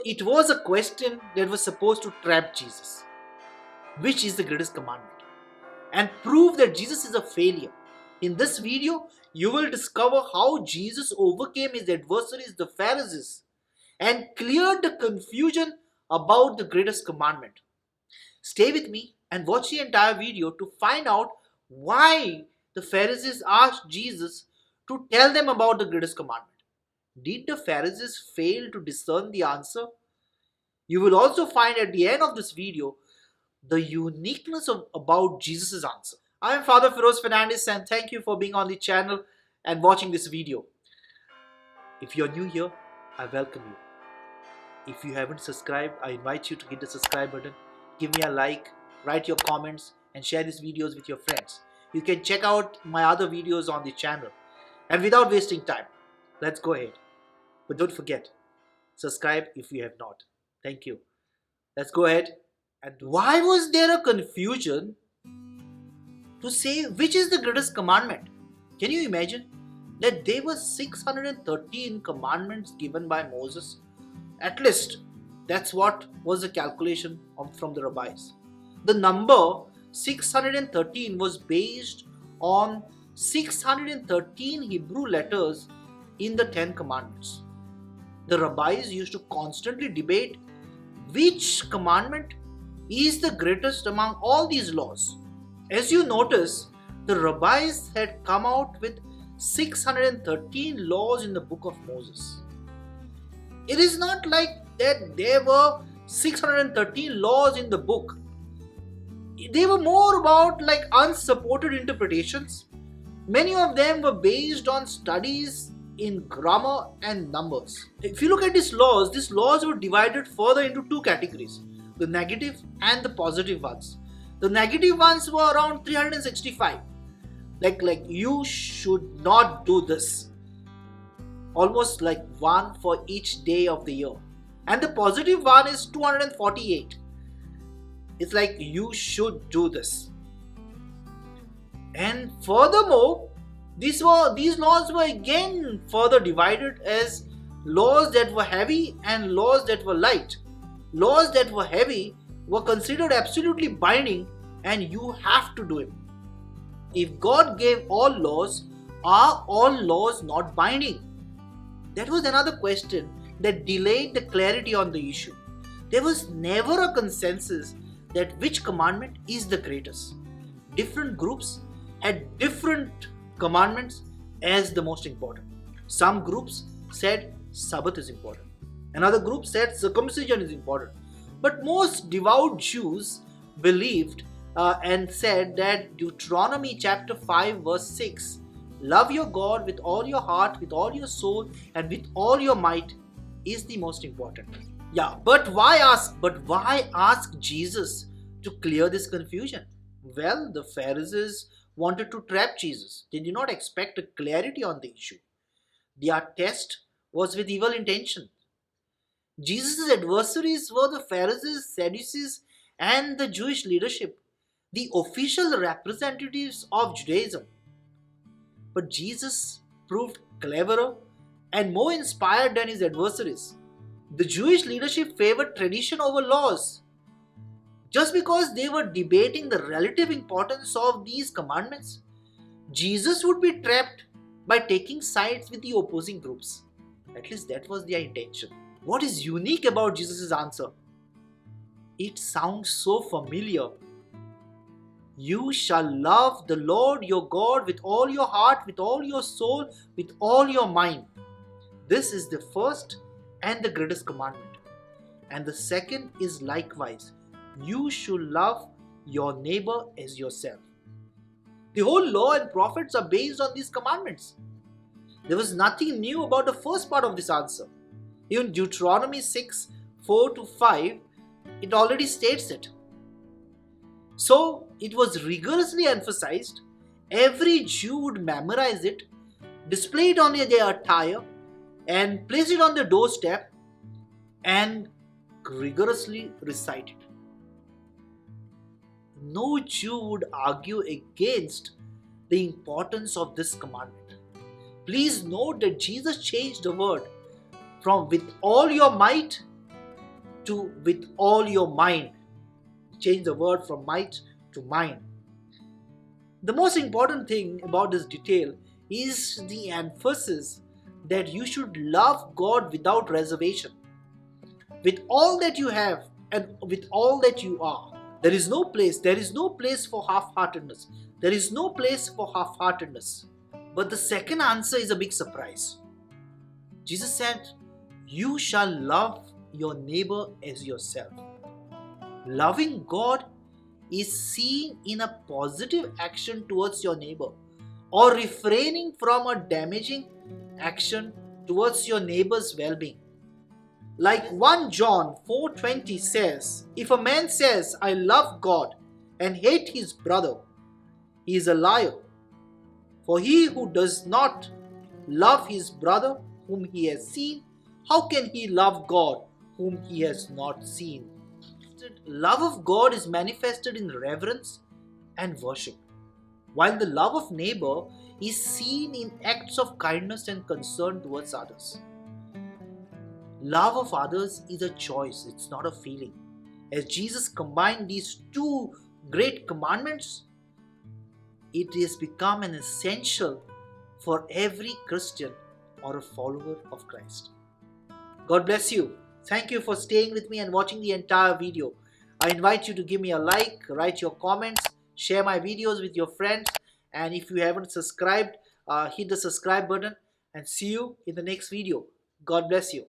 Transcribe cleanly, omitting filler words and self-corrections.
it was a question that was supposed to trap Jesus. Which is the greatest commandment? And prove that Jesus is a failure. In this video, you will discover how Jesus overcame his adversaries, the Pharisees, and cleared the confusion about the greatest commandment. Stay with me and watch the entire video to find out why the Pharisees asked Jesus to tell them about the greatest commandment. Did the Pharisees fail to discern the answer? You will also find at the end of this video the uniqueness about Jesus' answer. I am Father Feroz Fernandes and thank you for being on the channel and watching this video. If you are new here, I welcome you. If you haven't subscribed, I invite you to hit the subscribe button, give me a like, write your comments and share these videos with your friends. You can check out my other videos on the channel. And without wasting time, let's go ahead. But don't forget, subscribe if you have not. Thank you. Let's go ahead. And why was there a confusion to say which is the greatest commandment? Can you imagine that there were 613 commandments given by Moses? At least that's what was the calculation from the Rabbis. The number 613 was based on 613 Hebrew letters in the 10 commandments. The Rabbis used to constantly debate which commandment is the greatest among all these laws. As you notice, the Rabbis had come out with 613 laws in the book of Moses. It is not like that there were 613 laws in the book. They were more about like unsupported interpretations. Many of them were based on studies in grammar and numbers. If you look at these laws were divided further into two categories: the negative and the positive ones. The negative ones were around 365. Like you should not do this. Almost like one for each day of the year. And the positive one is 248. It's like you should do this. And furthermore, these laws were again further divided as laws that were heavy and laws that were light. Laws that were heavy were considered absolutely binding and you have to do it. If God gave all laws, are all laws not binding? That was another question that delayed the clarity on the issue. There was never a consensus that which commandment is the greatest. Different groups had different commandments as the most important. Some groups said Sabbath is important. Another group said circumcision is important. But most devout Jews believed and said that Deuteronomy chapter 5 verse 6, love your God with all your heart, with all your soul and with all your might is the most important. Yeah, but why ask Jesus to clear this confusion? Well, the Pharisees wanted to trap Jesus. They did not expect a clarity on the issue. Their test was with evil intention. Jesus' adversaries were the Pharisees, Sadducees, and the Jewish leadership, the official representatives of Judaism. But Jesus proved cleverer and more inspired than his adversaries. The Jewish leadership favored tradition over laws. Just because they were debating the relative importance of these commandments, Jesus would be trapped by taking sides with the opposing groups. At least that was their intention. What is unique about Jesus' answer? It sounds so familiar. You shall love the Lord your God with all your heart, with all your soul, with all your mind. This is the first and the greatest commandment. And the second is likewise. You should love your neighbor as yourself. The whole law and prophets are based on these commandments. There was nothing new about the first part of this answer. Even Deuteronomy 6, 4-5, it already states it. So it was rigorously emphasized. Every Jew would memorize it, display it on their attire, and place it on the doorstep and rigorously recite it. No Jew would argue against the importance of this commandment. Please note that Jesus changed the word from with all your might to with all your mind. Change the word from might to mind. The most important thing about this detail is the emphasis that you should love God without reservation, with all that you have and with all that you are. There is no place for half-heartedness. There is no place for half-heartedness. But the second answer is a big surprise. Jesus said, "You shall love your neighbor as yourself." Loving God is seen in a positive action towards your neighbor, or refraining from a damaging action towards your neighbor's well-being. Like 1 John 4:20 says, "If a man says, 'I love God,' and hate his brother, he is a liar. For he who does not love his brother whom he has seen, how can he love God whom he has not seen?" Love of God is manifested in reverence and worship, while the love of neighbor is seen in acts of kindness and concern towards others. Love of others is a choice, it's not a feeling. As Jesus combined these two great commandments, it has become an essential for every Christian or a follower of Christ. God bless you. Thank you for staying with me and watching the entire video. I invite you to give me a like, write your comments, share my videos with your friends, and if you haven't subscribed, hit the subscribe button, and see you in the next video. God bless you.